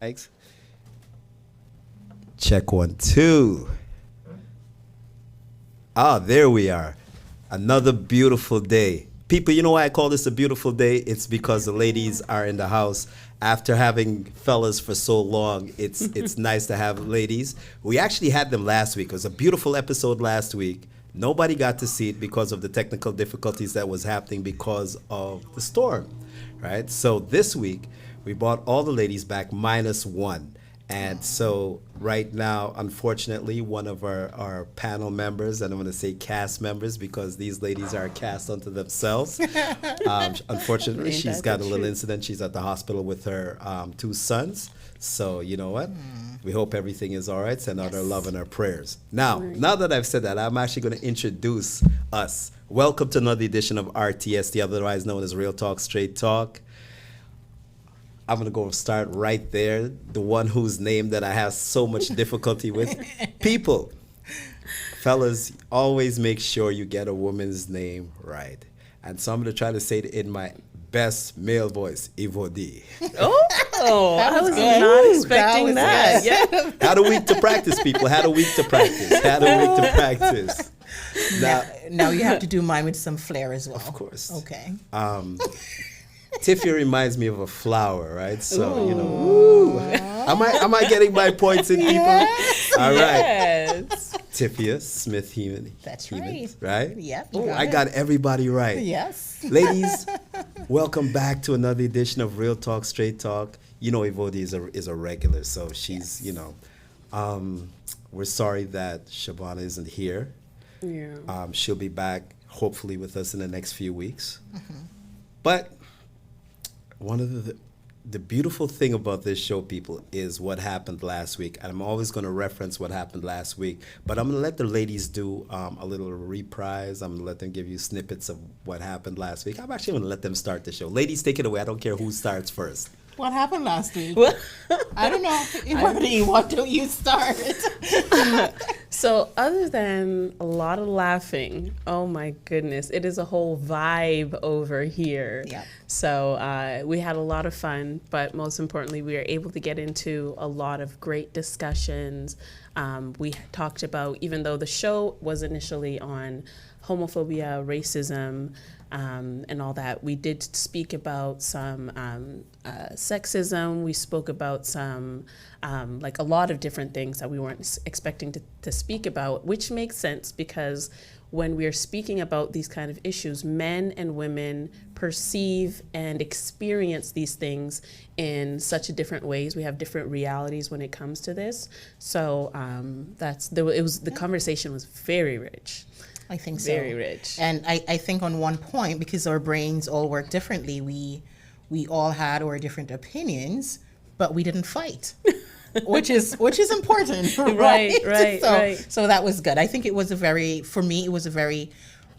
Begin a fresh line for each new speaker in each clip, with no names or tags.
Thanks. Check 1, 2. Ah, there we are. Another beautiful day. People, you know why I call this a beautiful day? It's because the ladies are in the house. After having fellas for so long, it's nice to have ladies. We actually had them last week. It was a beautiful episode last week. Nobody got to see it because of the technical difficulties that was happening because of the storm, right? So this week, we brought all the ladies back minus one. And so right now, unfortunately, one of our panel members, and I'm going to say cast members because these ladies are cast unto themselves. Unfortunately, she's got a little incident. She's at the hospital with her 2 sons. So you know what? We hope everything is all right. Send out our love and our prayers. Now that I've said that, I'm actually going to introduce us. Welcome to another edition of RTST, otherwise known as Real Talk, Straight Talk. I'm going to go start right there. The one whose name that I have so much difficulty with. People, fellas, always make sure you get a woman's name right. And so I'm going to try to say it in my best male voice, Ivodi.
Oh, I was not expecting that. Yeah.
Had a week to practice, people. Had a week to practice.
Now you have to do mine with some flair as well.
Of course.
Okay.
Tiffy reminds me of a flower, right? So, you know, ooh. Am I getting my points in, people?
Yes.
All right.
Yes.
Tiffia Smith Heman.
That's
Heman,
right.
right?
Yep.
Oh, I got everybody right.
Yes.
Ladies, welcome back to another edition of Real Talk, Straight Talk. You know, Ivodi is a regular, so she's, you know, we're sorry that Shabana isn't here.
Yeah.
She'll be back, hopefully, with us in the next few weeks. But one of the beautiful thing about this show, people, is what happened last week. And I'm always going to reference what happened last week. But I'm going to let the ladies do a little reprise. I'm going to let them give you snippets of what happened last week. I'm actually going to let them start the show. Ladies, take it away. I don't care who starts first.
What happened last week? I don't know. Ivodi, why don't you start?
So other than a lot of laughing, oh my goodness, it is a whole vibe over here.
Yeah.
So we had a lot of fun, but most importantly, we were able to get into a lot of great discussions. We talked about, even though the show was initially on homophobia, racism, and all that, we did speak about some sexism. We spoke about some, like a lot of different things that we weren't expecting to speak about, which makes sense because when we are speaking about these kind of issues, men and women perceive and experience these things in such different ways. We have different realities when it comes to this. So the conversation was very rich.
I think so.
Very rich.
And I think on one point, because our brains all work differently, we all had our different opinions, but we didn't fight. which is important, right? So that was good. I think for me, it was a very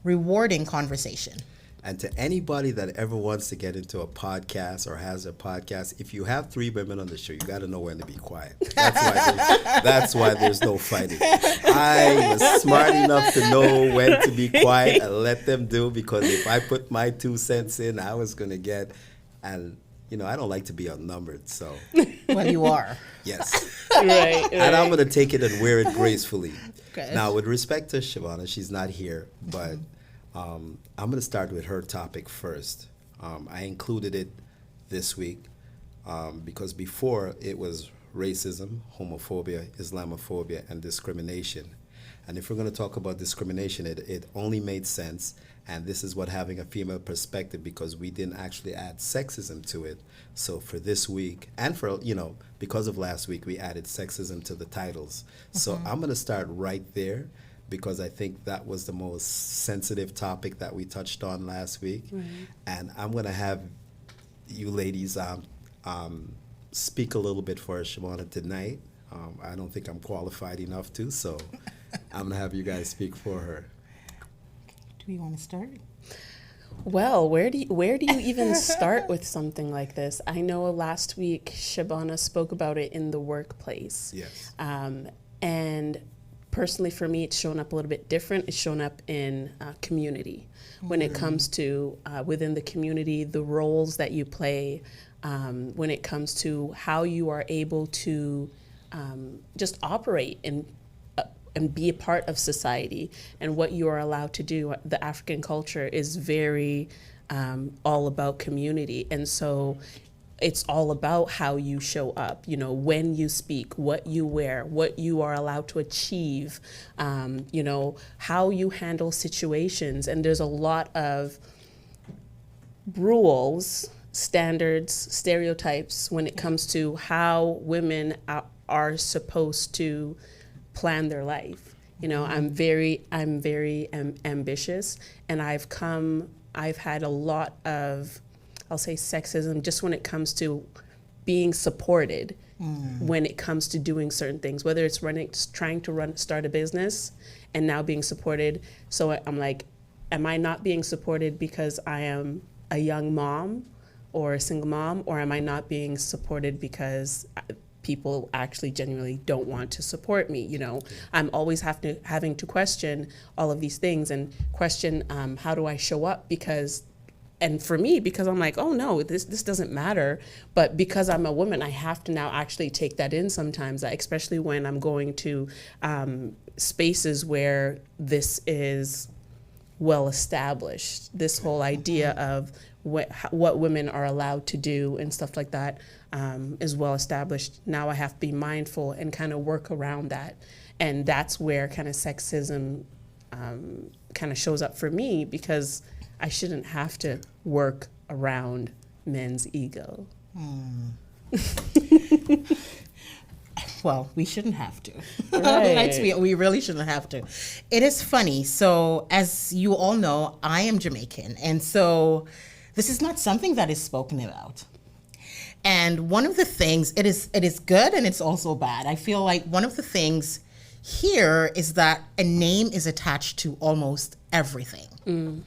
rewarding conversation.
And to anybody that ever wants to get into a podcast or has a podcast, if you have 3 women on the show, you got to know when to be quiet. That's why there's no fighting. I was smart enough to know when to be quiet and let them do, because if I put my 2 cents in, I was going to get, and you know, I don't like to be outnumbered, so.
Well, you are.
Yes.
Right.
And I'm going to take it and wear it gracefully.
Good.
Now, with respect to Shavana, she's not here, but I'm going to start with her topic first. I included it this week because before it was racism, homophobia, Islamophobia, and discrimination. And if we're going to talk about discrimination, it only made sense. And this is what having a female perspective, because we didn't actually add sexism to it. So for this week, and for, you know, because of last week, we added sexism to the titles. So I'm going to start right there, because I think that was the most sensitive topic that we touched on last week. And I'm going to have you ladies speak a little bit for us, Shavana, tonight. I don't think I'm qualified enough to, so I'm going to have you guys speak for her.
Do we want to start?
Well, where do you even start with something like this? I know last week Shabana spoke about it in the workplace.
Yes.
And personally for me, it's shown up a little bit different. It's shown up in community. When it comes to within the community, the roles that you play, when it comes to how you are able to just operate and be a part of society and what you are allowed to do. The African culture is very all about community. And so it's all about how you show up, you know, when you speak, what you wear, what you are allowed to achieve, you know, how you handle situations. And there's a lot of rules, standards, stereotypes when it comes to how women are supposed to plan their life. You know, I'm very ambitious, and I've had a lot of, I'll say, sexism just when it comes to being supported when it comes to doing certain things, whether it's trying to start a business and now being supported. So I'm like, am I not being supported because I am a young mom or a single mom, or am I not being supported because people actually genuinely don't want to support me? You know, I'm always having to question all of these things and question how do I show up, and for me, because I'm like, oh no, this doesn't matter. But because I'm a woman, I have to now actually take that in sometimes, especially when I'm going to spaces where this is well established. This whole idea of what women are allowed to do and stuff like that is well established. Now I have to be mindful and kind of work around that. And that's where kind of sexism kind of shows up for me, because I shouldn't have to work around men's ego.
Well, we shouldn't have to.
Right.
We really shouldn't have to. It is funny. So as you all know, I am Jamaican. And so this is not something that is spoken about. And one of the things, it is good and it's also bad. I feel like one of the things here is that a name is attached to almost everything.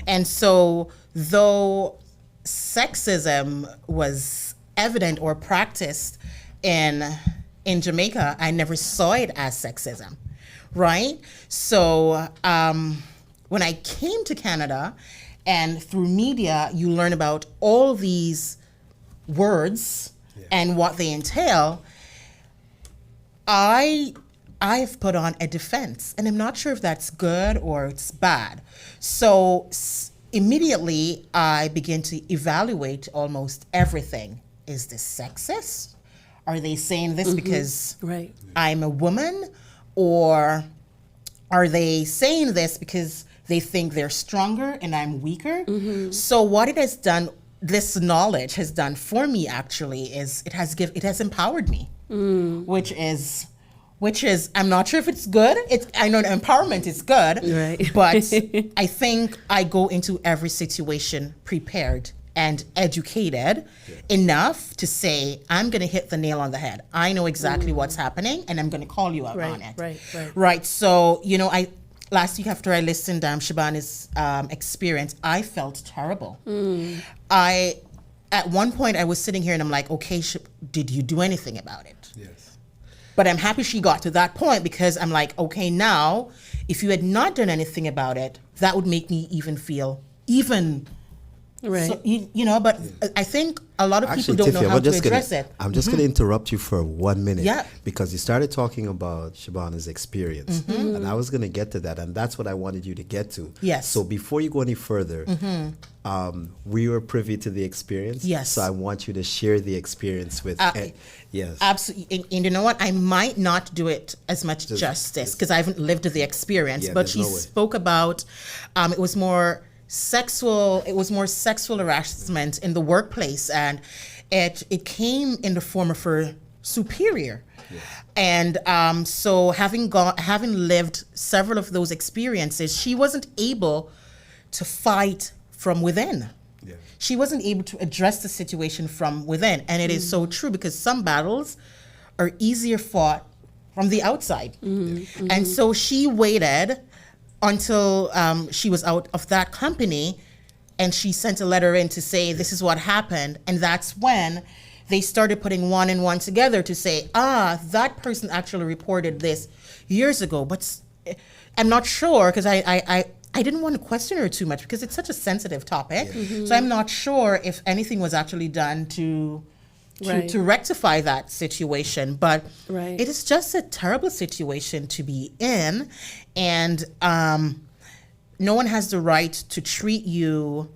And so though sexism was evident or practiced in Jamaica, I never saw it as sexism, right? So when I came to Canada, and through media, you learn about all these words and what they entail, I've put on a defense, and I'm not sure if that's good or it's bad. So immediately I begin to evaluate almost everything. Is this sexist? Are they saying this because I'm a woman? Or are they saying this because they think they're stronger and I'm weaker? So what it has done, this knowledge has done for me actually, is it has empowered me, which is I'm not sure if it's good. I know empowerment is good,
right.
But I think I go into every situation prepared and educated enough to say, I'm going to hit the nail on the head. I know exactly what's happening, and I'm going to call you out on it. Right. So, you know, last week after I listened to Shabana's experience, I felt terrible. At one point, I was sitting here and I'm like, okay, did you do anything about it?
Yes.
But I'm happy she got to that point, because I'm like, okay, now, if you had not done anything about it, that would make me feel
right.
So, you know, but I think a lot of people don't
Tiffy,
know how to address it.
I'm just going to interrupt you for 1 minute.
Yeah.
Because you started talking about Shabana's experience. And I was going to get to that. And that's what I wanted you to get to.
Yes.
So before you go any further, we were privy to the experience.
Yes.
So I want you to share the experience with yes.
Absolutely. And you know what? I might not do it as much justice because I haven't lived the experience.
Yeah,
but she spoke about it was more sexual harassment in the workplace, and it came in the form of her superior. And so having lived several of those experiences, she wasn't able to fight from within. She wasn't able to address the situation from within. And it is so true, because some battles are easier fought from the outside. And so she waited until she was out of that company, and she sent a letter in to say, this is what happened. And that's when they started putting one and one together to say, that person actually reported this. years ago, but I'm not sure because I didn't want to question her too much because it's such a sensitive topic. So I'm not sure if anything was actually done to rectify that situation. But it is just a terrible situation to be in, and no one has the right to treat you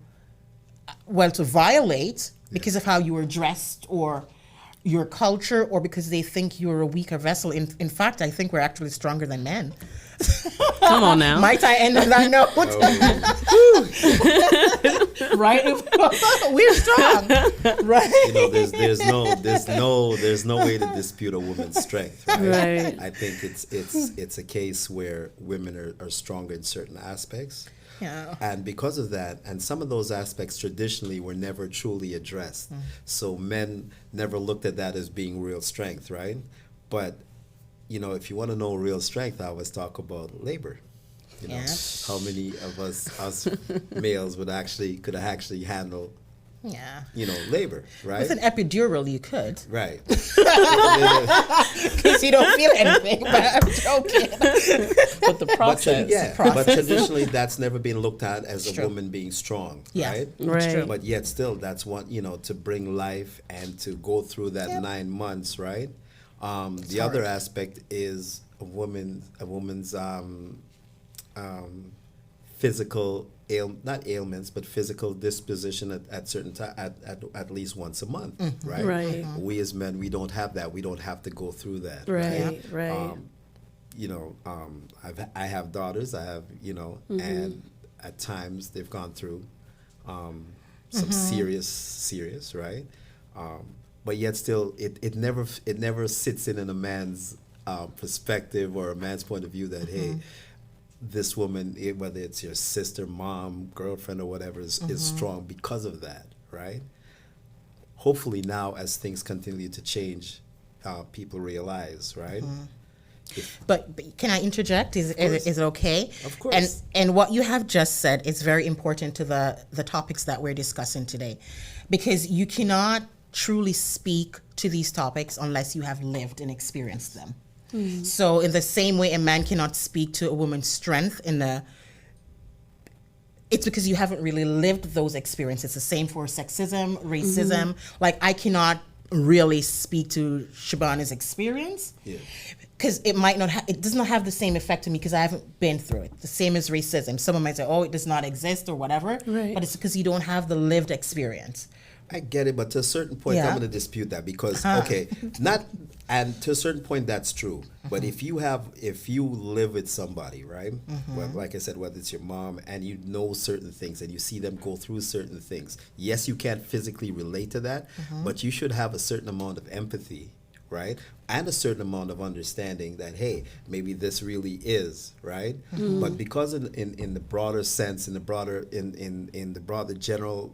to violate because of how you were dressed or your culture, or because they think you're a weaker vessel. In fact, I think we're actually stronger than men.
Come on now.
Might I end on that note? Right? We're strong. Right?
You know, there's no way to dispute a woman's strength, right? I think it's a case where women are stronger in certain aspects.
Yeah.
And because of that, and some of those aspects traditionally were never truly addressed. So men never looked at that as being real strength, right? But, you know, if you want to know real strength, I always talk about labor. You know, how many of us males could actually handle, you know, labor, right?
With an epidural, you could.
Right.
Because you don't feel anything, but I'm joking.
But the process.
But traditionally, that's never been looked at as a woman being strong, right?
Right.
But yet still, that's what, you know, to bring life and to go through that 9 months, right? The other aspect is a woman's physical not ailments, but physical disposition at certain time at least once a month, right?
Right.
We as men, we don't have that. We don't have to go through that.
Right.
You know, I have daughters. I have, you know, and at times they've gone through some serious, right? But yet still, it never sits in a man's perspective or a man's point of view that hey, this woman, whether it's your sister, mom, girlfriend, or whatever, is strong because of that, right? Hopefully now, as things continue to change, people realize, right?
But can I interject? Is it okay?
Of course.
And what you have just said is very important to the topics that we're discussing today, because you cannot truly speak to these topics unless you have lived and experienced them. So in the same way a man cannot speak to a woman's strength it's because you haven't really lived those experiences. The same for sexism, racism. Like I cannot really speak to Shabana's experience because it might not it does not have the same effect on me because I haven't been through it. The same as racism. Someone might say, oh, it does not exist or whatever, but it's because you don't have the lived experience.
I get it, but to a certain point, I'm going to dispute that because, and to a certain point, that's true. But if you live with somebody, right? Well, like I said, whether it's your mom and you know certain things and you see them go through certain things, yes, you can't physically relate to that, but you should have a certain amount of empathy, right? And a certain amount of understanding that, hey, maybe this really is, right? But because in the broader sense, in the broader general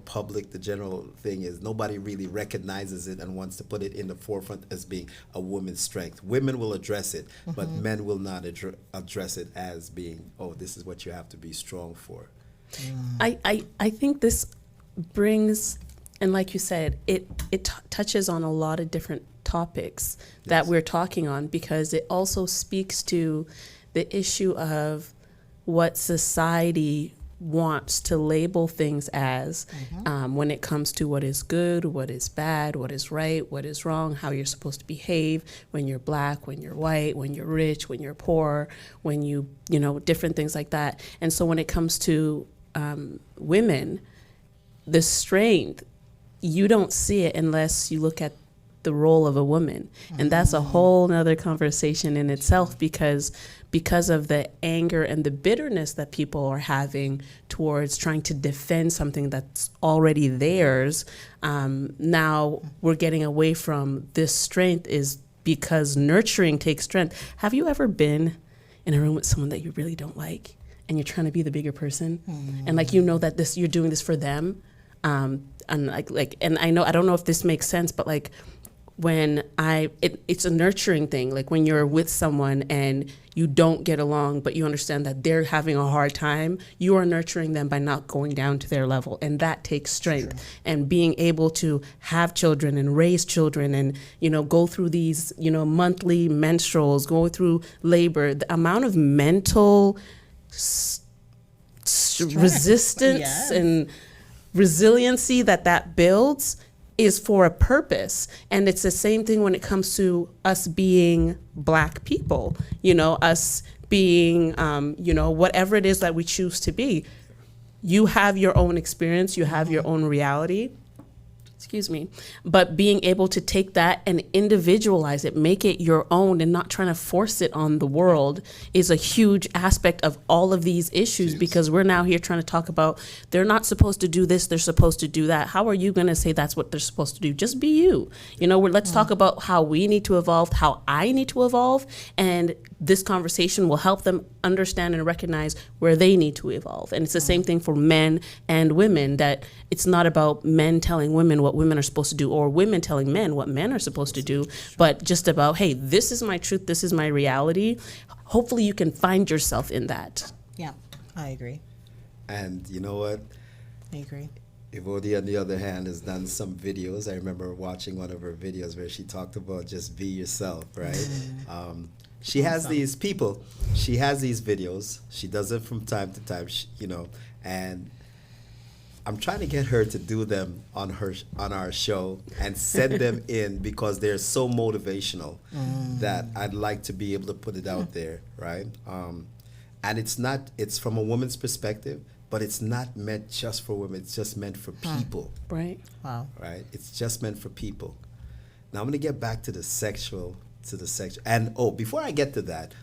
public, the general thing is nobody really recognizes it and wants to put it in the forefront as being a woman's strength. Women will address it, but men will not address it as being, oh, this is what you have to be strong for.
I think this brings, and like you said, it touches on a lot of different topics that we're talking on, because it also speaks to the issue of what society wants to label things as when it comes to what is good, what is bad, what is right, what is wrong, how you're supposed to behave when you're black, when you're white, when you're rich, when you're poor, when you know, different things like that. And so when it comes to women, the strength, you don't see it unless you look at the role of a woman. And that's a whole nother conversation in itself, because of the anger and the bitterness that people are having towards trying to defend something that's already theirs. Now we're getting away from this strength is because nurturing takes strength. Have you ever been in a room with someone that you really don't like and you're trying to be the bigger person? And like, you know that you're doing this for them. And like, and I don't know if this makes sense, but like, when it's a nurturing thing. Like when you're with someone and you don't get along, but you understand that they're having a hard time, you are nurturing them by not going down to their level. And that takes strength. True. And being able to have children and raise children and, go through these, monthly menstruals, go through labor, the amount of mental resistance
Yes.
and resiliency that builds is for a purpose. And it's the same thing when it comes to us being Black people, us being, whatever it is that we choose to be. You have your own experience, you have your own reality. Excuse me, but being able to take that and individualize it, make it your own and not trying to force it on the world is a huge aspect of all of these issues. Yes. Because we're now here trying to talk about they're not supposed to do this, they're supposed to do that. How are you going to say that's what they're supposed to do? Just be you. Let's talk about how we need to evolve, how I need to evolve, and this conversation will help them understand and recognize where they need to evolve. And it's the same thing for men and women, that it's not about men telling women what women are supposed to do or women telling men what men are supposed to do, but just about, hey, this is my truth, this is my reality. Hopefully you can find yourself in that.
Yeah, I agree.
And you know what?
I agree.
Evodi, on the other hand, has done some videos. I remember watching one of her videos where she talked about just be yourself, right? She has these people, she has these videos, she does it from time to time, and I'm trying to get her to do them on our show and send them in because they're so motivational that I'd like to be able to put it out there, right? And it's from a woman's perspective, but it's not meant just for women, it's just meant for people.
Right.
Wow.
Right? It's just meant for people. Now I'm gonna get back to the sexual. And before I get to that,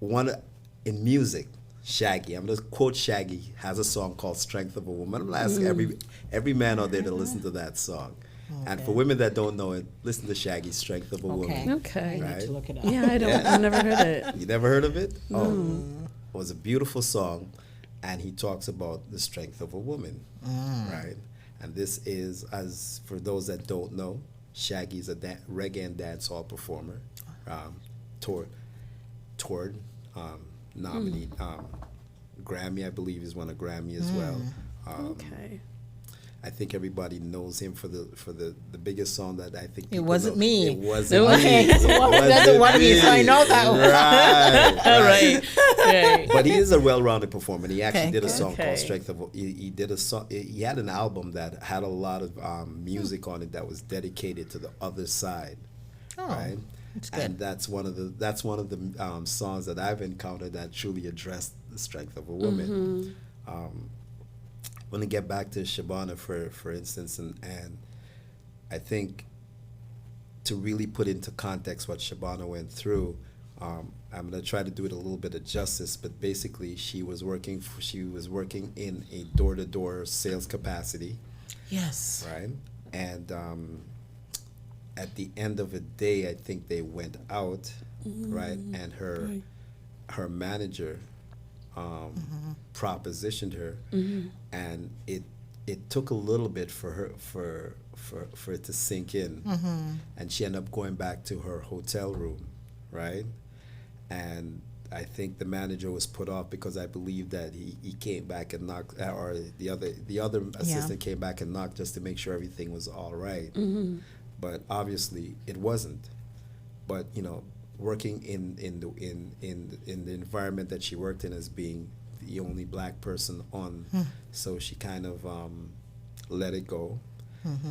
in music, Shaggy, I'm going to quote Shaggy, has a song called Strength of a Woman. I'm going to ask every man out there to listen to that song. Okay. And for women that don't know it, listen to Shaggy's Strength of a Woman.
Okay.
I need to look it up.
Yeah, I've never heard it.
You never heard of it?
No.
Oh, it was a beautiful song, and he talks about the strength of a woman, right? And this is, as for those that don't know, Shaggy's a reggae and dancehall performer, toured, nominee, Grammy, I believe, is won a Grammy as well.
Okay.
I think everybody knows him for the biggest song that I think
It wasn't me.
It wasn't me.
Okay, that's one of me, so I know that one.
Right. But he is a well-rounded performer. And he actually did a song called Strength of. He did a song. He had an album that had a lot of music on it that was dedicated to the other side.
Oh,
right.
That's good.
And that's one of the songs that I've encountered that truly addressed the strength of a woman. I want to get back to Shabana for instance, and I think to really put into context what Shabana went through, I'm going to try to do it a little bit of justice, but basically she was working in a door-to-door sales capacity.
Yes.
Right? And at the end of the day, I think they went out, right? And her manager propositioned her, and it took a little bit for her for it to sink in, and she ended up going back to her hotel room, right? And I think the manager was put off because I believe that he came back and knocked, or the other assistant came back and knocked just to make sure everything was all right. But obviously it wasn't. But working in the environment that she worked in as being the only black person on, so she kind of let it go.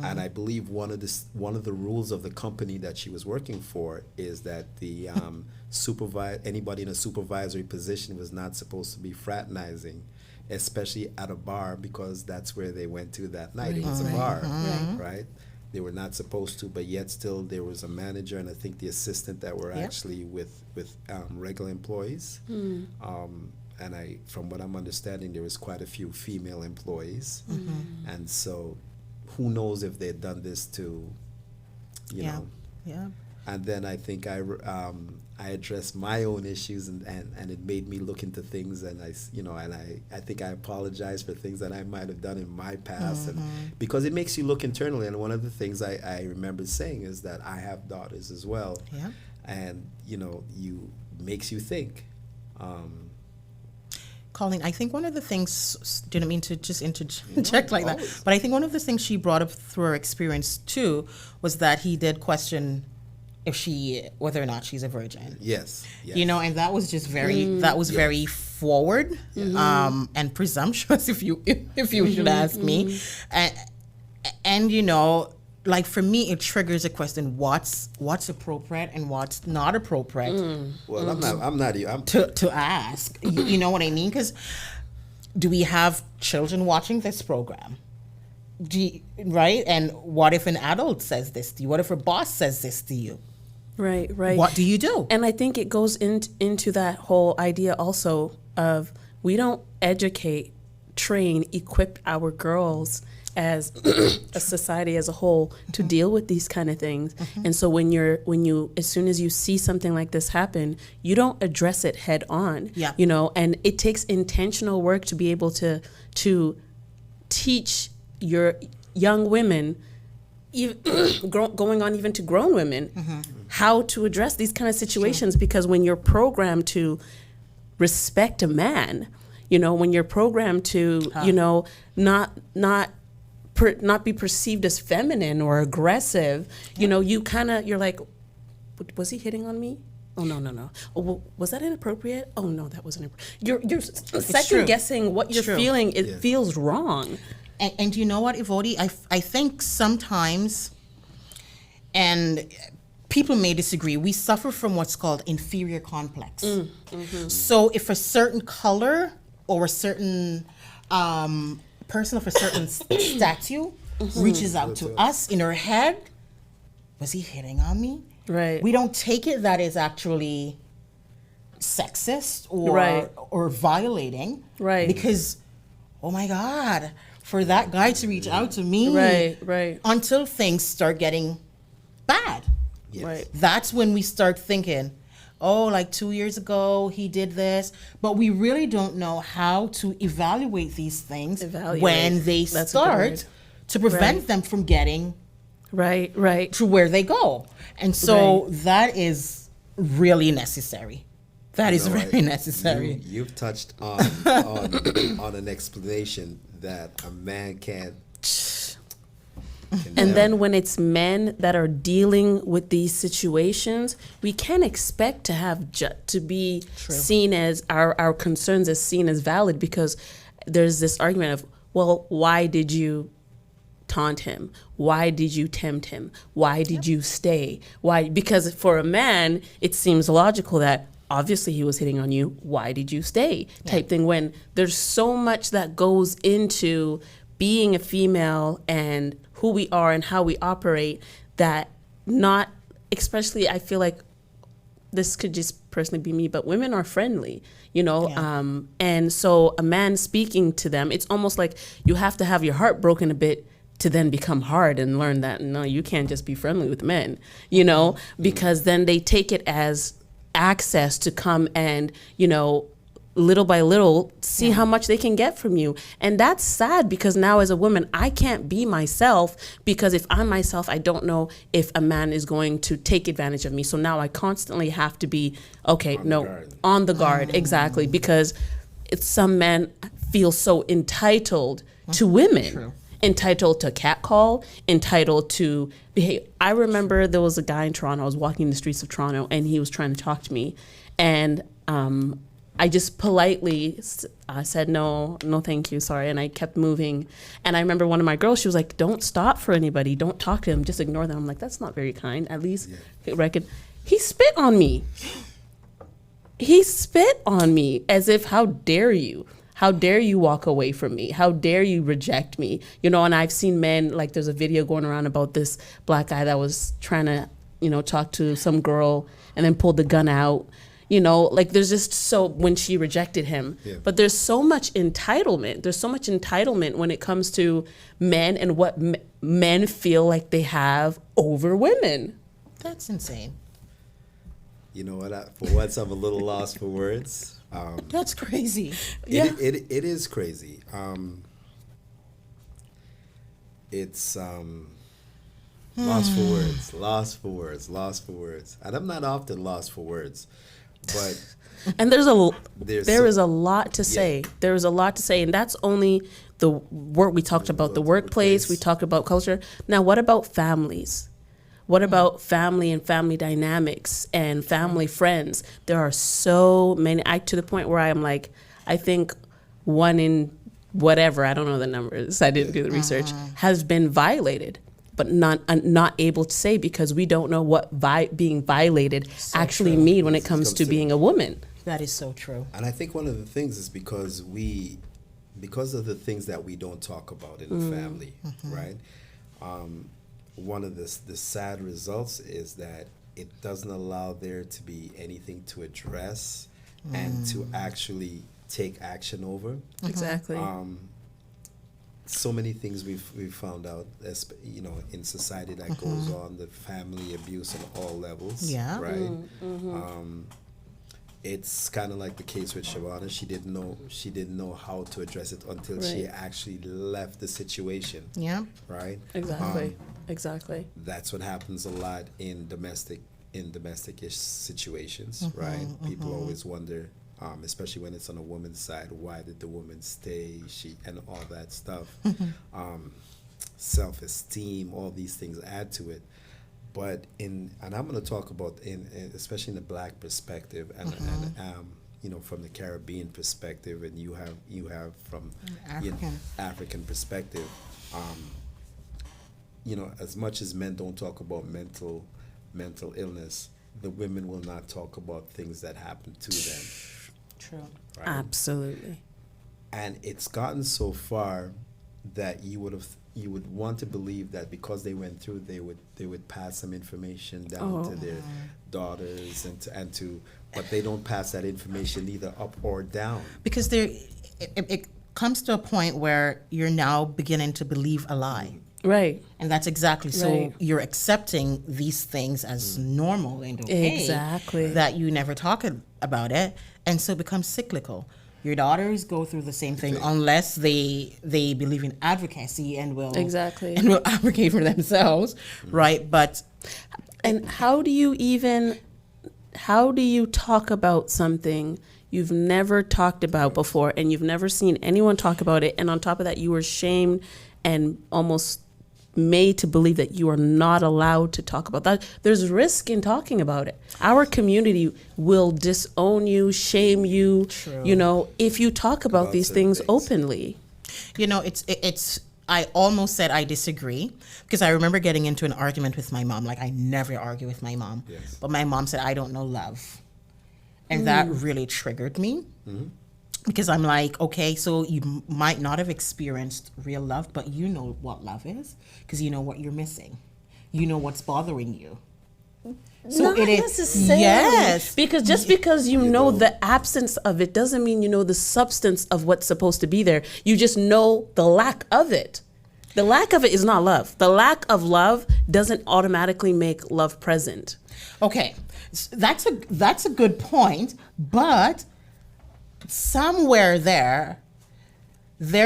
And I believe one of the rules of the company that she was working for is that the anybody in a supervisory position was not supposed to be fraternizing, especially at a bar, because that's where they went to that night. It was a bar, right? They were not supposed to, but yet still there was a manager and I think the assistant that were actually with regular employees. And from what I'm understanding, there was quite a few female employees, and so who knows if they'd done this to, you know.
Yeah.
And then I think I addressed my own issues, and it made me look into things, and I think I apologized for things that I might have done in my past, and because it makes you look internally. And one of the things I remember saying is that I have daughters as well,
Yeah.
and makes you think.
Colleen, I think one of the things, didn't mean to just interject like that,
always.
but I think one of the things she brought up through her experience too was that he did question whether or not she's a virgin.
Yes.
And that was just very forward, and presumptuous, if you should ask me. And like for me, it triggers a question: what's appropriate and what's not appropriate.
Well, I'm not you.
To ask. You know what I mean? Because do we have children watching this program? Right? And what if an adult says this to you? What if a boss says this to you?
Right.
What do you do?
And I think it goes into that whole idea also of we don't educate, train, equip our girls as a society as a whole to deal with these kind of things. And so when you as soon as you see something like this happen, you don't address it head on.
Yeah.
And it takes intentional work to be able to teach your young women, even going on even to grown women, how to address these kind of situations. Because when you're programmed to respect a man, when you're programmed to not be perceived as feminine or aggressive, you're like, was he hitting on me? Oh, no. Oh, well, was that inappropriate? Oh, no, that wasn't inappropriate. You're second guessing what you're feeling. It feels wrong.
And you know what, Evodi? I think sometimes, and people may disagree, we suffer from what's called inferior complex. So if a certain color or a certain person of a certain statue reaches out to us in her head, was he hitting on me?
Right.
We don't take it that is actually sexist or violating.
Right.
Because, oh my God, for that guy to reach out to me.
Right.
Until things start getting bad.
Yes.
Right.
That's when we start thinking, oh, like 2 years ago, he did this. But we really don't know how to evaluate these things when they start to prevent them from getting
Right.
to where they go. And so that is really necessary. That is very necessary.
You've touched on an explanation that a man can't.
And then when it's men that are dealing with these situations, we can't expect to have to be seen as our concerns as seen as valid, because there's this argument of, well, why did you taunt him? Why did you tempt him? Why did you stay? Why? Because for a man, it seems logical that obviously he was hitting on you. Why did you stay? Type thing. When there's so much that goes into being a female and who we are and how we operate, that not, especially, I feel like this could just personally be me, but women are friendly, and so a man speaking to them, it's almost like you have to have your heart broken a bit to then become hard and learn that, no, you can't just be friendly with men, because then they take it as access to come and, little by little, see how much they can get from you. And that's sad, because now as a woman, I can't be myself, because if I'm myself, I don't know if a man is going to take advantage of me. So now I constantly have to be, on the guard, exactly, because some men feel so entitled to women. Entitled to catcall, entitled to behave. I remember there was a guy in Toronto, I was walking the streets of Toronto, and he was trying to talk to me. And I just politely said, no, thank you, sorry. And I kept moving. And I remember one of my girls, she was like, don't stop for anybody. Don't talk to them. Just ignore them. I'm like, that's not very kind. At least reckon. He spit on me. He spit on me as if, how dare you? How dare you walk away from me? How dare you reject me? And I've seen men, like there's a video going around about this black guy that was trying to, talk to some girl and then pulled the gun out. There's just so, when she rejected him. Yeah. But there's so much entitlement. There's so much entitlement when it comes to men and what men feel like they have over women.
That's insane.
You know what? For once, I'm a little lost for words.
That's crazy.
Yeah.
It is crazy. It's lost for words, lost for words, lost for words. And I'm not often lost for words, but
And
There's
there
so-
is a lot to say. There is a lot to say, and that's only the work we talked about. The workplace, we talked about culture. Now, what about families? What about family and family dynamics and family friends? There are so many. To the point where I'm like, I think one in whatever, I don't know the numbers, I didn't do the research, has been violated, but not able to say because we don't know what being violated actually mean when it comes to being a woman.
That is so true.
And I think one of the things is because of the things that we don't talk about in the family, right? One of the sad results is that it doesn't allow there to be anything to address and to actually take action over.
Exactly.
So many things we've found out, in society that goes on, the family abuse on all levels.
Yeah.
Right. It's kind of like the case with Shavana. She didn't know how to address it until she
Right.
actually left the situation.
Yeah.
Right.
Exactly. Exactly.
That's what happens a lot in domestic-ish situations, right? People always wonder, especially when it's on a woman's side, why did the woman stay? And all that stuff. Self-esteem, all these things add to it. But and I'm going to talk about especially in the Black perspective and from the Caribbean perspective, and you have from African perspective. As much as men don't talk about mental illness, the women will not talk about things that happen to them.
True.
Right?
Absolutely.
And it's gotten so far that you would want to believe that because they went through, they would pass some information down to their daughters but they don't pass that information either up or down.
Because it comes to a point where you're now beginning to believe a lie.
Right.
And that's exactly so
Right.
you're accepting these things as normal and okay.
Exactly.
That you never talk about it, and so it becomes cyclical. Your daughters go through the same thing unless they believe in advocacy and will advocate for themselves, right? But
And how do you talk about something you've never talked about before and you've never seen anyone talk about it, and on top of that you were shamed and almost made to believe that you are not allowed to talk about that? There's risk in talking about it. Our community will disown you, shame you, if you talk about these things openly.
it's I almost said I disagree because I remember getting into an argument with my mom. Like, I never argue with my mom.
Yes.
But my mom said, I don't know love. And that really triggered me. Because I'm like, okay, so you might not have experienced real love, but you know what love is because you know what you're missing. You know what's bothering you. So
Not
it is
necessarily.
yes,
Because just because you know the absence of it doesn't mean you know the substance of what's supposed to be there. You just know the lack of it. The lack of it is not love. The lack of love doesn't automatically make love present.
Okay, that's a good point, but somewhere there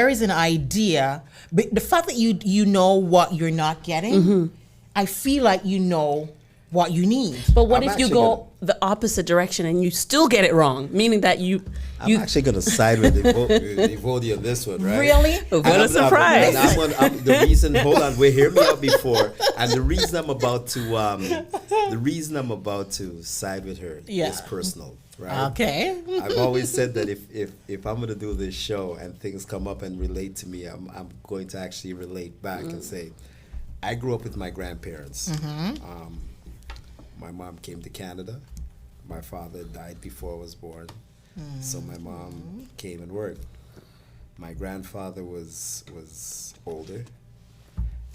is an idea, but the fact that you know what you're not getting, I feel like you know what you need.
But what
I'm
if you
actually
go the opposite direction and you still get it wrong? Meaning that
I'm actually going to side with Evodia on this one, right?
Really?
What a surprise.
The reason, hold on, hear me out before. And the reason I'm about to side with her is personal, right?
Okay.
I've always said that if I'm going to do this show and things come up and relate to me, I'm going to actually relate back and say, I grew up with my grandparents. My mom came to Canada. My father died before I was born. So my mom came and worked. My grandfather was older,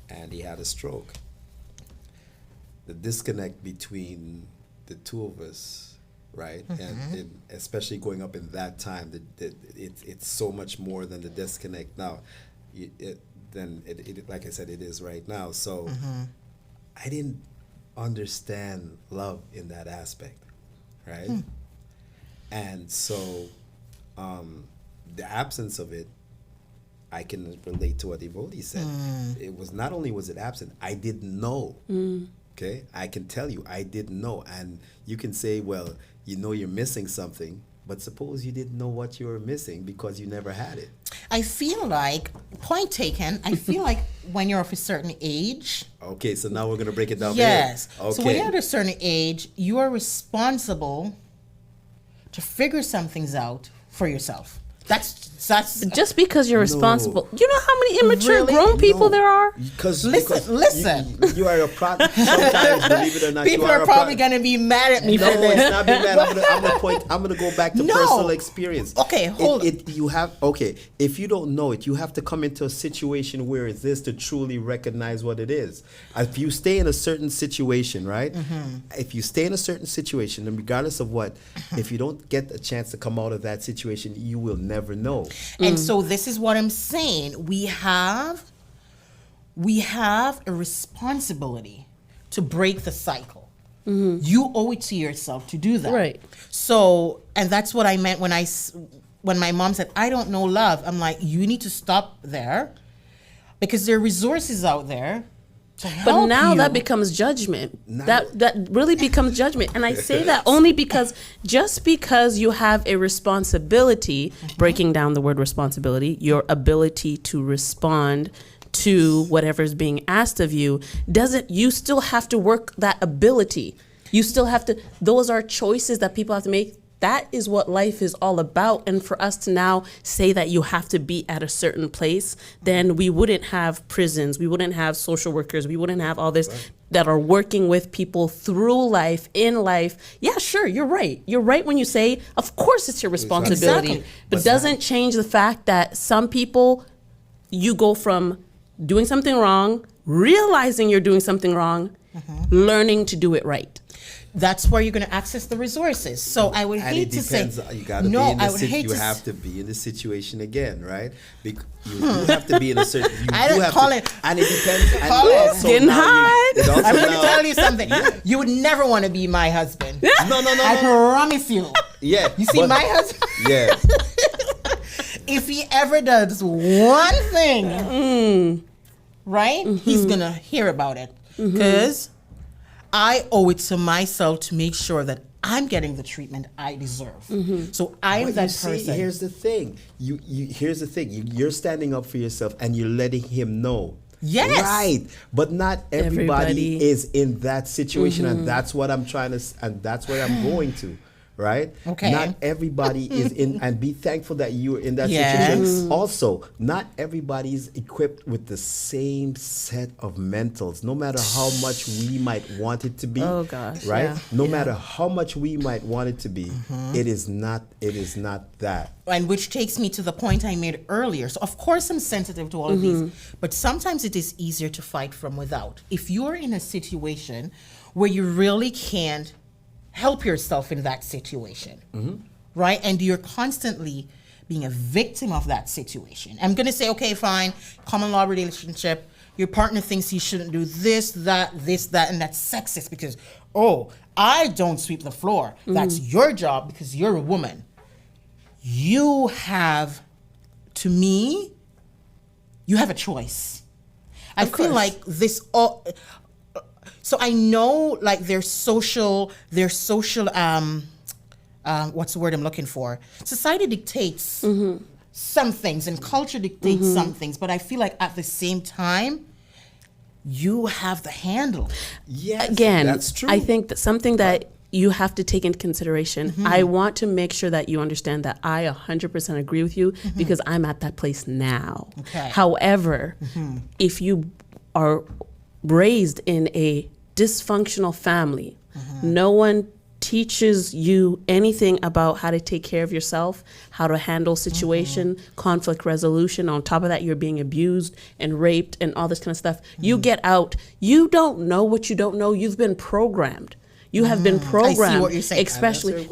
and he had a stroke. The disconnect between the two of us, right, and especially going up in that time, it's so much more than the disconnect now. Like I said, it is right now. So I didn't understand love in that aspect, right? And so the absence of it, I can relate to what Evody said. It was not only was it absent, I didn't know. Okay, I can tell you, I didn't know. And you can say, well, you know you're missing something, but suppose you didn't know what you were missing because you never had it.
I feel like, point taken, I feel like when you're of a certain age.
Okay, so now we're going to break it down.
Yes.
Here. Okay.
So when you're at a certain age, you are responsible to figure some things out for yourself. That's
just because you're responsible. You know how many immature
Really?
grown people there are?
Because
listen.
You are a product. Sometimes, believe it or not,
people
you
are probably going to be mad at me
No,
for this.
it's not being mad. I'm gonna go back to
No.
personal experience.
Okay, hold
if you don't know it, you have to come into a situation where it's this to truly recognize what it is. If you stay in a certain situation, right? If you stay in a certain situation, and regardless of what, if you don't get a chance to come out of that situation, you will never know.
And so this is what I'm saying. We have a responsibility to break the cycle. You owe it to yourself to do that.
Right.
So, and that's what I meant when my mom said, I don't know love. I'm like, you need to stop there because there are resources out there to help
But now
you.
that becomes judgment. That really becomes judgment. And I say that only because just because you have a responsibility, breaking down the word responsibility, your ability to respond to whatever's being asked of you, you still have to work that ability. You still have to, those are choices that people have to make. That is what life is all about. And for us to now say that you have to be at a certain place, then we wouldn't have prisons, we wouldn't have social workers, we wouldn't have all this that are working with people through life, in life. Yeah, sure, you're right. You're right when you say, of course it's your responsibility.
Exactly.
But doesn't change the fact that some people, you go from doing something wrong, realizing you're doing something wrong, learning to do it right.
That's where you're going to access the resources. So I would hate to say,
you gotta be in the have to be in the situation again, right? You have to be in a certain. And it depends. And also
Getting
now
hot.
I'm going to tell you something. You would never want to be my husband.
No.
I promise you.
Yeah.
You see, my husband.
Yeah.
If he ever does one thing, right, he's going to hear about it. Because I owe it to myself to make sure that I'm getting the treatment I deserve. So I'm that person.
Here's the thing. Here's the thing. You're standing up for yourself and you're letting him know.
Yes.
Right. But not everybody is in that situation, and that's what I'm and that's what I'm going to. Right?
Okay.
Not everybody is in, and be thankful that you're in that
Yes.
situation. Also, not everybody is equipped with the same set of mentals, no matter how much we might want it to be.
Oh gosh.
Right?
Yeah.
No matter how much we might want it to be, it is not that.
And which takes me to the point I made earlier. So of course I'm sensitive to all of these, but sometimes it is easier to fight from without. If you're in a situation where you really can't help yourself in that situation, right? And you're constantly being a victim of that situation. I'm going to say, okay, fine, common law relationship, your partner thinks you shouldn't do this, that, and that's sexist because, I don't sweep the floor. That's your job because you're a woman. You have, to me, you have a choice. I feel like this all... So I know, like, there's social, what's the word I'm looking for? Society dictates some things and culture dictates some things, but I feel like at the same time, you have the handle.
Yes,
Again,
that's true.
I think that something that you have to take into consideration, I want to make sure that you understand that I 100% agree with you because I'm at that place now.
Okay.
However, if you are raised in a dysfunctional family, no one teaches you anything about how to take care of yourself, how to handle situation, conflict resolution. On top of that, you're being abused and raped and all this kind of stuff. You get out, you don't know what you don't know. You've been programmed. You have been programmed.
what you're saying.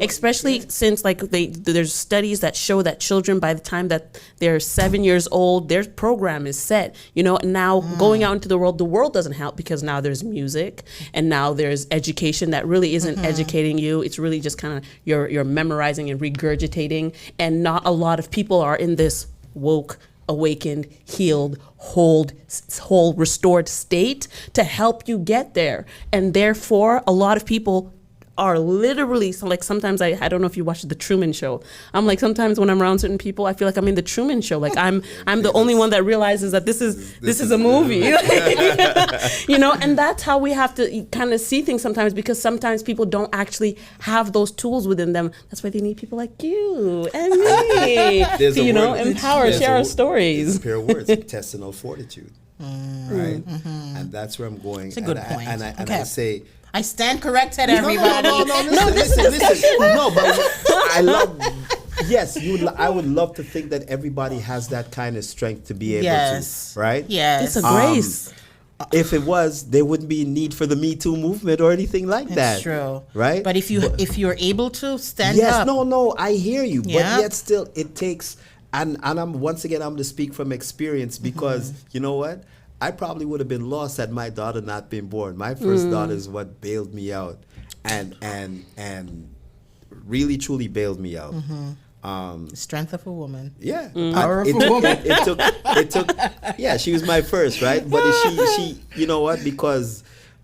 Especially since like there's studies that show that children by the time that they're 7 years old, their program is set. You know, now going out into the world doesn't help because now there's music and now there's education that really isn't educating you. It's really just kind of you're memorizing and regurgitating, and not a lot of people are in this woke, awakened, healed, whole restored state to help you get there. And therefore, a lot of people are literally, so like sometimes I don't know if you watch the Truman Show. I'm like, sometimes when I'm around certain people, I feel like I'm in the Truman Show. Like I'm the only one that realizes that this is a movie. You know, and that's how we have to kind of see things sometimes, because sometimes people don't actually have those tools within them. That's why they need people like you and me to, you know, empower, share our stories.
There's a pair of words, intestinal fortitude, right? And that's where I'm going.
It's a good point.
I say,
I stand corrected, everybody.
No, listen. No, but I love. Yes, I would love to think that everybody has that kind of strength to be able to, right?
Yes.
It's a grace.
If it was, there wouldn't be a need for the Me Too movement or anything like that.
That's true.
Right?
But if you're able to stand up.
Yes, no, I hear you.
Yeah.
But yet still it takes, and I'm to speak from experience, because you know what? I probably would have been lost had my daughter not been born. My first daughter is what bailed me out, and really truly bailed me out.
Strength of a woman.
Yeah,
Power of a woman.
It took. Yeah, she was my first, right? But she, you know what? Because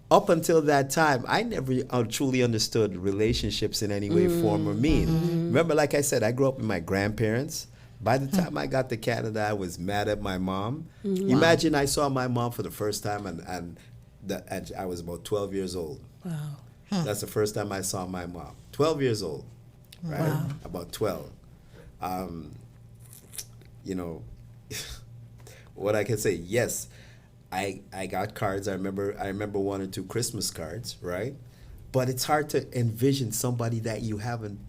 up until that time, I never truly understood relationships in any way, form, or mean. Remember, like I said, I grew up with my grandparents. By the time I got to Canada, I was mad at my mom. Imagine I saw my mom for the first time, and I was about 12 years old.
Wow.
That's the first time I saw my mom. 12 years old, right?
Wow.
About 12. You know, what I can say, yes, I got cards. I remember 1 or 2 Christmas cards, right? But it's hard to envision somebody that you haven't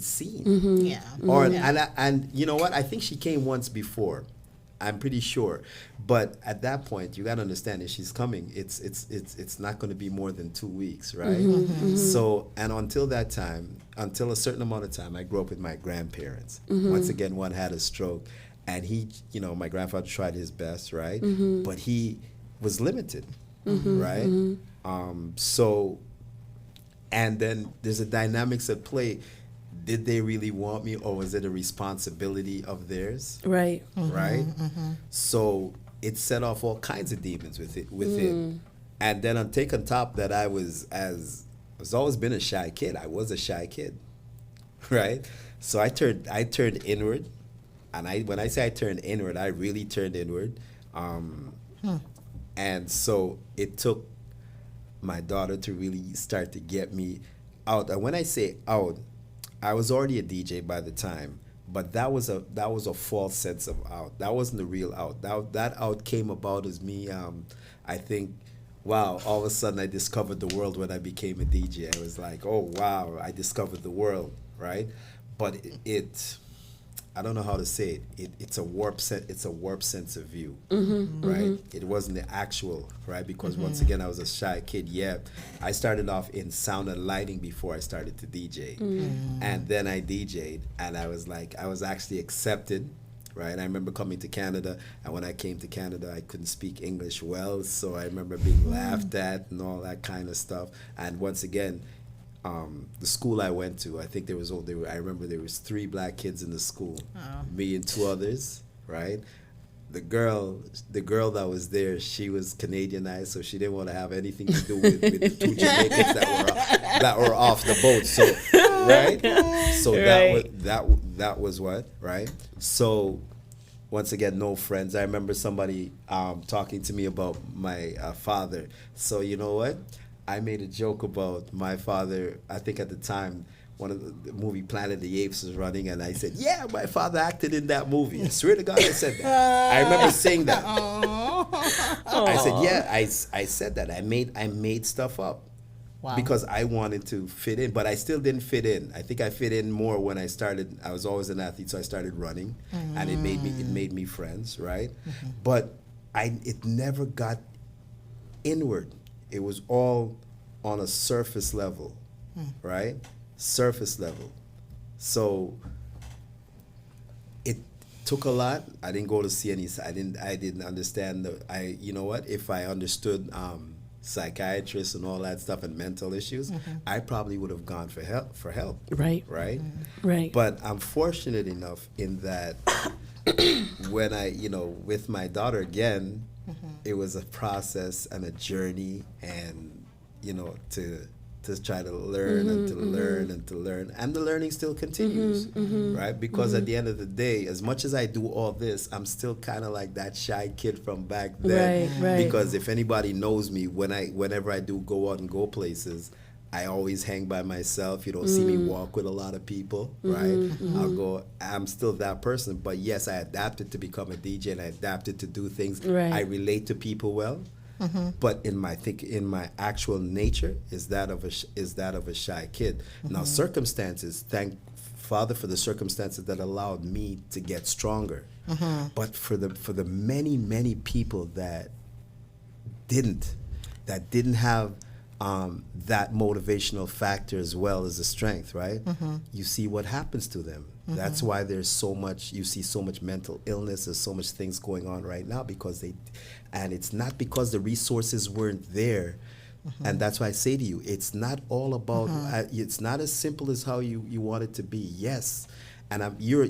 seen.
Yeah.
Or and you know what? I think she came once before. I'm pretty sure. But at that point, you got to understand, if she's coming, it's not going to be more than 2 weeks, right? So, and until that time, until a certain amount of time, I grew up with my grandparents. Once again, one had a stroke, and he, you know, my grandfather tried his best, right? But he was limited, right? So, and then there's a dynamics at play. Did they really want me, or was it a responsibility of theirs?
Right.
Right? So it set off all kinds of demons with it. And then on top that I was always been a shy kid. I was a shy kid. Right? So I turned inward. And when I say I turned inward, I really turned inward. And so it took my daughter to really start to get me out. And when I say out, I was already a DJ by the time, but that was a false sense of out. That wasn't the real out. That out came about as me. I think, wow, all of a sudden I discovered the world when I became a DJ. I was like, oh wow, I discovered the world, right? But it I don't know how to say it. It's a warped sense of view, right? It wasn't the actual, right? Because once again, I was a shy kid. Yeah, I started off in sound and lighting before I started to DJ, and then I DJ'd, and I was actually accepted, right? I remember coming to Canada, and when I came to Canada, I couldn't speak English well, so I remember being laughed at and all that kind of stuff. And once again, the school I went to, I think I remember there was 3 black kids in the school, me and 2 others, right? The girl that was there, she was Canadianized, so she didn't want to have anything to do with the 2 Jamaicans that were off the boat. So, right? So that was what, right? So once again, no friends. I remember somebody talking to me about my father. So you know what? I made a joke about my father. I think at the time, one of the movie Planet of the Apes was running, and I said, yeah, my father acted in that movie. I swear to God I said that. I remember saying that. I said, yeah, I said that. I made stuff up. Wow. Because I wanted to fit in, but I still didn't fit in. I think I fit in more when I started. I was always an athlete, so I started running, and it made me friends, right? But it never got inward. It was all on a surface level, right? Surface level. So it took a lot. I didn't go to see any. I didn't understand you know what? If I understood psychiatrists and all that stuff and mental issues, I probably would have gone for help.
Right.
Right.
Right.
But I'm fortunate enough in that when I, with my daughter again, it was a process and a journey, and to try to learn and to learn and to learn, and the learning still continues, right? Because at the end of the day, as much as I do all this, I'm still kind of like that shy kid from back then.
Right.
Because if anybody knows me, whenever I do go out and go places, I always hang by myself. You don't see me walk with a lot of people, right? I'm still that person, but yes, I adapted to become a DJ, and I adapted to do things.
Right.
I relate to people well. But in my actual nature is that of a shy kid. Now circumstances, thank Father for the circumstances that allowed me to get stronger. But for the many people that didn't have that motivational factor as well as the strength, right? You see what happens to them. That's why you see so much mental illness, there's so much things going on right now, and it's not because the resources weren't there. And that's why I say to you, it's not all about, it's not as simple as how you want it to be. Yes. And you're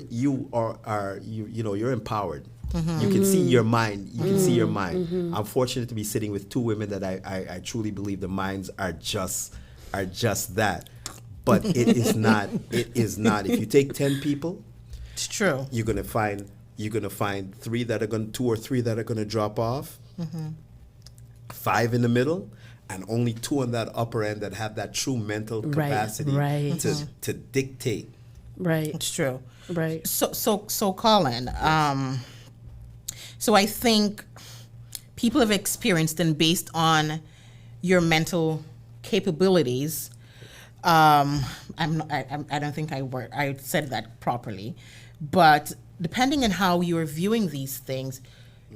empowered. You can see your mind. You can see your mind. I'm fortunate to be sitting with two women that I truly believe the minds are just that. But it is not. It is not. If you take 10 people,
It's true.
you're gonna find 2 or 3 that are gonna drop off, 5 in the middle, and only 2 on that upper end that have that true mental capacity to dictate.
Right.
It's true.
Right.
So Colin, so I think people have experienced, and based on your mental capabilities, I don't think I said that properly, but depending on how you're viewing these things,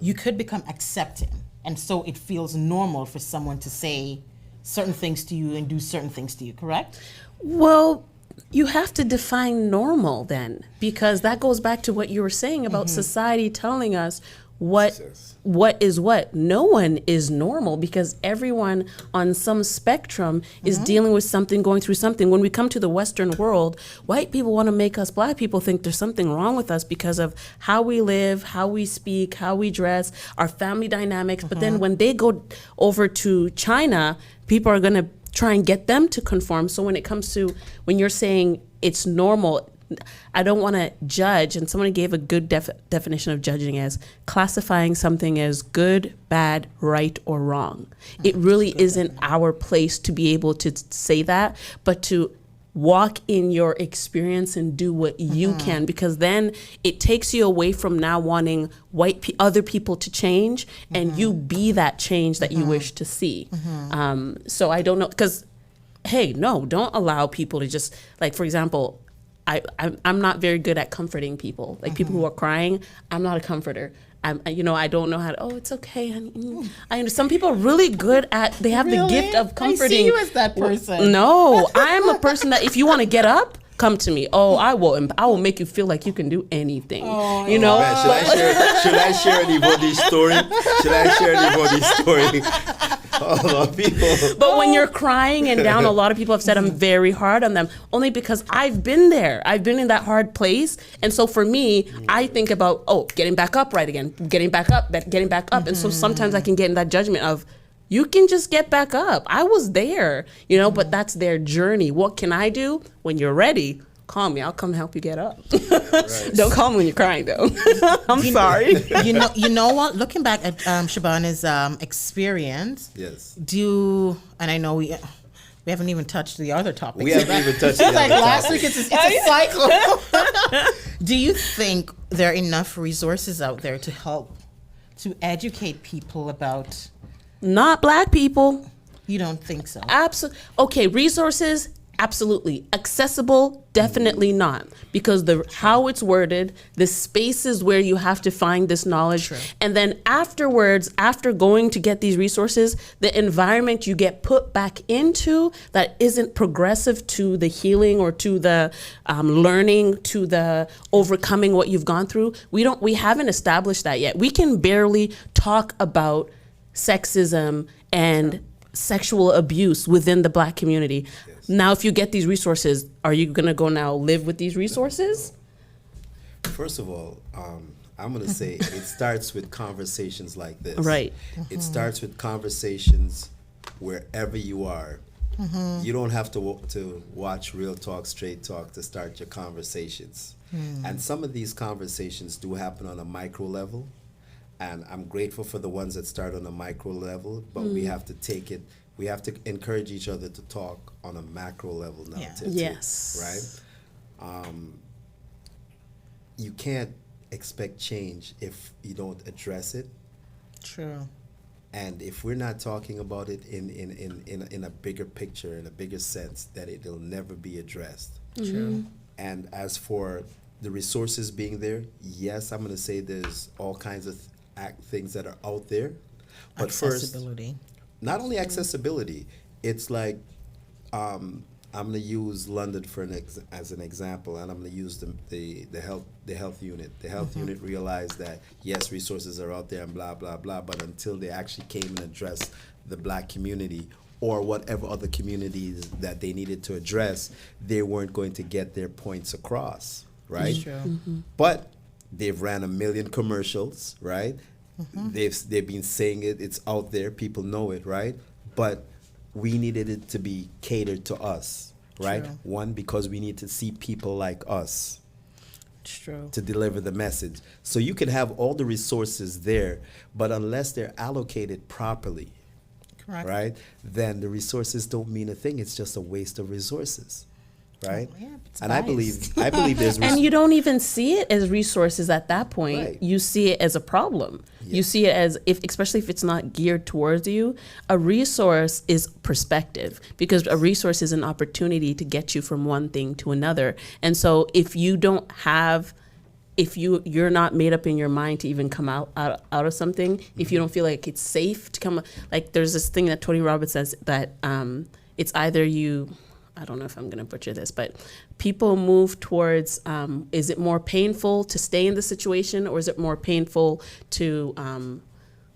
you could become accepting, and so it feels normal for someone to say certain things to you and do certain things to you. Correct?
Well, you have to define normal then, because that goes back to what you were saying about society telling us what is what. No one is normal, because everyone on some spectrum is dealing with something, going through something. When we come to the Western world, white people want to make us black people think there's something wrong with us because of how we live, how we speak, how we dress, our family dynamics. But then when they go over to China, people are going to try and get them to conform. So when it comes to, when you're saying it's normal, I don't want to judge, and someone gave a good definition of judging as classifying something as good, bad, right, or wrong. It really isn't our place to be able to say that, but to walk in your experience and do what you can, because then it takes you away from now wanting other people to change, and you be that change that you wish to see. So I don't know, because, hey, no, don't allow people to just, like, for example, I'm not very good at comforting people. Like people who are crying, I'm not a comforter. I don't know how to, it's okay, honey. I know some people are really good at, they have the gift of comforting.
I see you as that person.
No, I am a person that if you want to get up, come to me. I will make you feel like you can do anything.
Man, should I share anybody's story? People.
But when you're crying and down, a lot of people have said I'm very hard on them, only because I've been there. I've been in that hard place. And so for me, I think about, getting back up right again, getting back up. And so sometimes I can get in that judgment of, you can just get back up. I was there, but that's their journey. What can I do? When you're ready, call me. I'll come help you get up. Right. Don't call me when you're crying, though. I'm sorry.
You know what? Looking back at Shabana's experience,
yes.
And I know we haven't even touched the other topics.
We haven't even touched the other
like last
topics.
week, it's a cycle. Do you think there are enough resources out there to help to educate people about?
Not black people.
You don't think so?
Absolutely. Okay, resources, Absolutely. Accessible, definitely not. Because how it's worded, the spaces where you have to find this knowledge.
True.
And then afterwards, after going to get these resources, the environment you get put back into that isn't progressive to the healing or to the learning, to the overcoming what you've gone through. We haven't established that yet. We can barely talk about sexism and sexual abuse within the Black community.
Yes.
Now, if you get these resources, are you going to go now live with these resources?
First of all, I'm going to say it starts with conversations like this.
Right.
It starts with conversations wherever you are. You don't have to watch Real Talk, Straight Talk to start your conversations. And some of these conversations do happen on a micro level. And I'm grateful for the ones that start on a micro level, but we have to take it, we have to encourage each other to talk on a macro level now.
Yeah.
Yes.
Right? You can't expect change if you don't address it.
True.
And if we're not talking about it in a bigger picture, in a bigger sense, that it'll never be addressed.
True.
And as for the resources being there, yes, I'm going to say there's all kinds of things that are out there. But first,
Accessibility.
not only accessibility, it's like I'm going to use London as an example, and I'm going to use the health unit. The health unit realized that yes, resources are out there and blah blah blah, but until they actually came and addressed the Black community or whatever other communities that they needed to address, they weren't going to get their points across, right?
True.
But they've ran 1 million commercials, right? They've been saying it, it's out there, people know it, right? But we needed it to be catered to us, right?
True.
One, because we need to see people like us
It's true.
to deliver the message. So you can have all the resources there, but unless they're allocated properly,
Correct.
right, then the resources don't mean a thing. It's just a waste of resources, right?
Yeah, it's
And I
biased.
believe there's
And you don't even see it as resources at that point.
Right.
You see it as a problem. You see it as, especially if it's not geared towards you, a resource is perspective, because a resource is an opportunity to get you from one thing to another. And so if you don't have, if you're not made up in your mind to even come out of something, if you don't feel like it's safe to come, like there's this thing that Tony Robbins says that it's either you, I don't know if I'm going to butcher this, but people move towards, is it more painful to stay in the situation, or is it more painful to,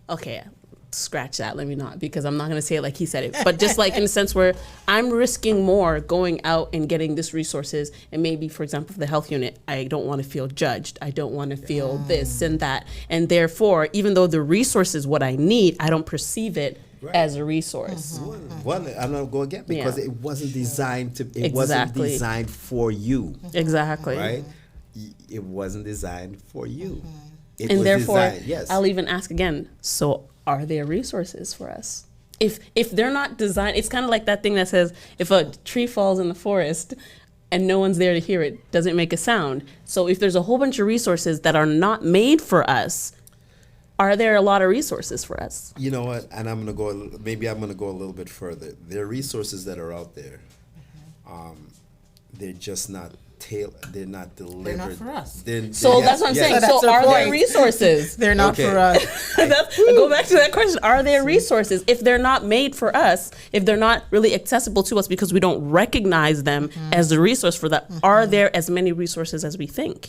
okay, scratch that, let me not, because I'm not going to say it like he said it, but just like in the sense where I'm risking more going out and getting this resources, and maybe, for example, for the health unit, I don't want to feel judged, I don't want to feel this and that, and therefore, even though the resource is what I need, I don't perceive it as a resource.
One, I'm not going again because
Yeah.
it wasn't designed to. It wasn't
Exactly.
designed for you,
Exactly.
right? It wasn't designed for you. It
And
was
therefore,
designed, yes.
I'll even ask again, so are there resources for us? If they're not designed, it's kind of like that thing that says, if a tree falls in the forest and no one's there to hear it, doesn't make a sound. So if there's a whole bunch of resources that are not made for us, are there a lot of resources for us?
You know what? And I'm going to go. Maybe I'm going to go a little bit further. There are resources that are out there. They're just not they're not delivered.
They're not for us.
So that's what I'm saying.
So that's
So
the
are there
point.
resources?
They're not
Okay.
for us.
Go back to that question. Are there resources? If they're not made for us, if they're not really accessible to us because we don't recognize them as a resource for that, are there as many resources as we think?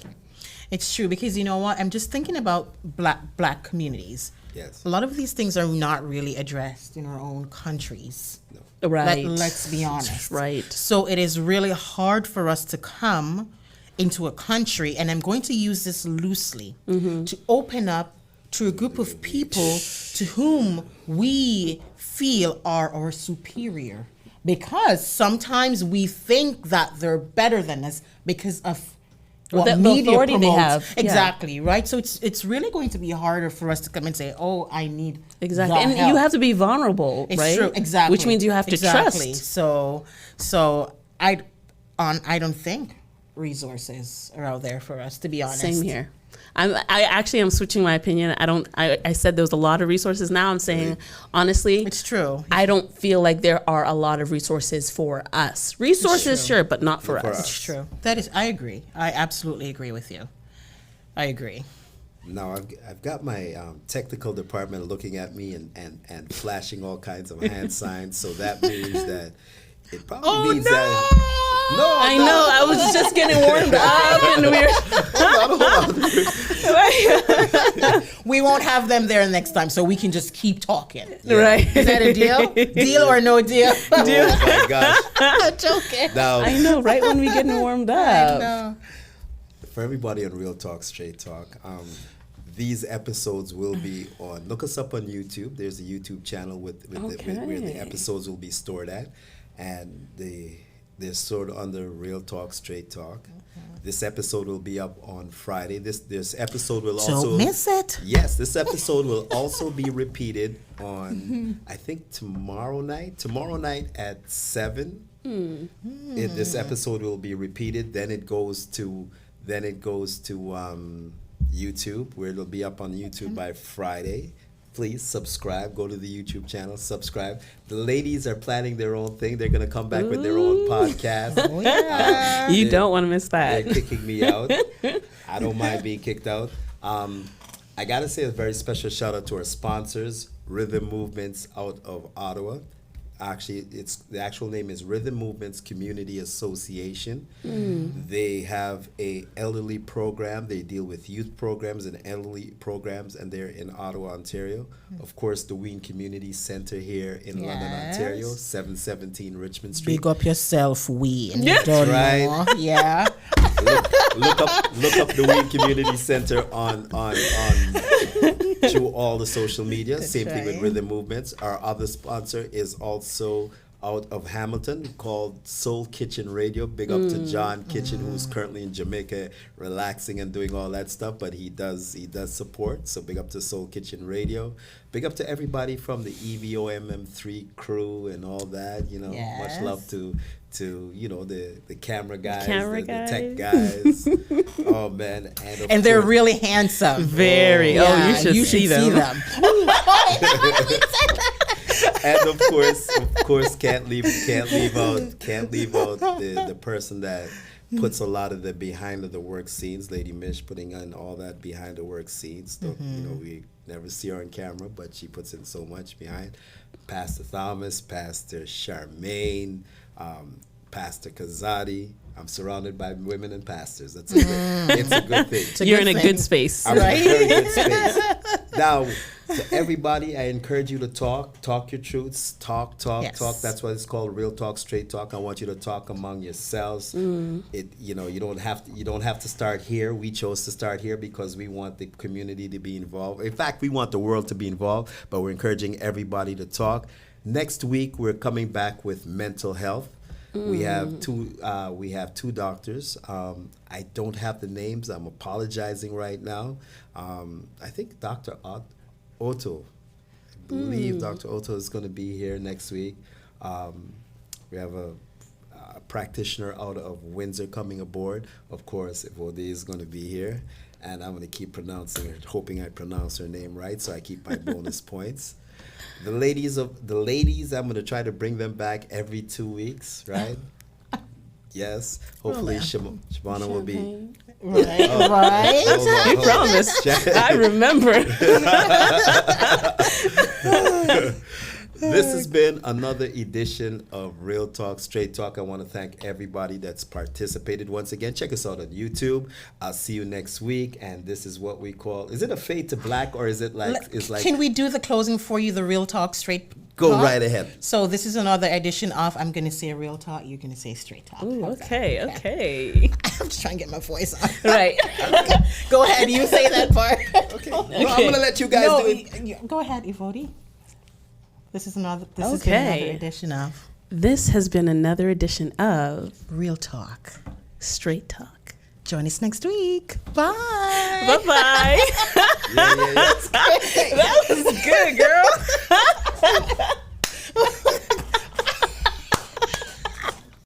It's true, because you know what? I'm just thinking about black communities.
Yes.
A lot of these things are not really addressed in our own countries.
Right.
Let's be honest.
Right.
So it is really hard for us to come into a country, and I'm going to use this loosely, to open up to a group of people to whom we feel are our superior. Because sometimes we think that they're better than us because of what
The
media
authority they
promotes.
have. Yeah.
Exactly, right? So it's really going to be harder for us to come and say, oh, I need
Exactly.
the
And
help.
you have to be vulnerable,
It's
right?
true, exactly.
Which means you have to
Exactly.
trust.
So I don't think resources are out there for us, to be honest.
Same here. I'm switching my opinion. I said there was a lot of resources. Now I'm saying, honestly,
It's true.
I don't feel like there are a lot of resources for us. Resources, sure, but not for us.
It's true. That is, I agree. I absolutely agree with you. I agree.
Now I've got my technical department looking at me and flashing all kinds of hand signs. So that means that it probably means that. No,
I know. I was just getting warmed up, and we're
We won't have them there next time, so we can just keep talking.
right.
Is that a deal? Deal or no deal?
Oh my gosh!
I'm joking.
Now,
I know. Right when we getting warmed up.
No.
for everybody on Real Talk, Straight Talk, these episodes will be on. Look us up on YouTube. There's a YouTube channel where the episodes will be stored at, and they're stored under Real Talk, Straight Talk. This episode will be up on Friday. This episode will also
Don't miss it.
Yes, this episode will also be repeated on I think tomorrow night. Tomorrow night at 7. This episode will be repeated. Then it goes to YouTube, where it'll be up on YouTube by Friday. Please subscribe. Go to the YouTube channel. Subscribe. The ladies are planning their own thing. They're gonna come back with their own podcast.
Oh, yeah.
You don't want to miss
They're
that.
kicking me out. I don't mind being kicked out. I gotta say a very special shout out to our sponsors, Rhythm Movements out of Ottawa. Actually, the actual name is Rhythm Movements Community Association. They have a elderly program. They deal with youth programs and elderly programs, and they're in Ottawa, Ontario. Of course, the Ween Community Center here in London,
Yes.
Ontario, 717 Richmond Street.
Big up yourself, we. And
Yeah.
you don't
Right.
know. Yeah.
Look up the Ween Community Center on through all the social media. Same thing with
right.
Rhythm Movements. Our other sponsor is also out of Hamilton called Soul Kitchen Radio. Big up to John Kitchen, who's currently in Jamaica relaxing and doing all that stuff, but he does support. So big up to Soul Kitchen Radio. Big up to everybody from the EVOMM3 crew and all that. You know, much love to the camera guys, the tech guys. Oh man,
And they're really handsome.
Very.
Yeah,
you should see them.
And of course, can't leave out the person that puts a lot of the behind of the work scenes. Lady Mish putting on all that behind the work scenes. We never see her on camera, but she puts in so much behind. Pastor Thomas, Pastor Charmaine, Pastor Kazadi. I'm surrounded by women and pastors. It's a good thing.
You're in a good space.
I'm in a very good space. Now, to everybody, I encourage you to talk your truths, talk. That's why it's called Real Talk, Straight Talk. I want you to talk among yourselves. You don't have to start here. We chose to start here because we want the community to be involved. In fact, we want the world to be involved, but we're encouraging everybody to talk. Next week, we're coming back with mental health. We have two doctors. I don't have the names. I'm apologizing right now. I think Dr. Otto, I believe Dr. Otto is going to be here next week. We have a practitioner out of Windsor coming aboard. Of course, Evode is going to be here, and I'm going to keep hoping I pronounce her name right, so I keep my bonus points. The ladies, I'm going to try to bring them back every 2 weeks, right? Yes. Hopefully, Shabana will be.
Right.
You promised. I remember.
This has been another edition of Real Talk, Straight Talk. I want to thank everybody that's participated. Once again, check us out on YouTube. I'll see you next week. And this is what we call, is it a fade to black or is it like,
Can we do the closing for you, the Real Talk, Straight
Go
Talk?
right ahead.
So this is another edition of, I'm going to say Real Talk, you're going to say Straight Talk.
Ooh,
How's that?
okay.
I'm just trying to get my voice on.
Right.
Go ahead, you say that part.
Okay. No, I'm going to let you guys do it.
Go ahead, Evody. This has been another edition of
This has been another edition of
Real Talk.
Straight Talk.
Join us next week. Bye.
Bye-bye.
Yeah.
That was good, girl.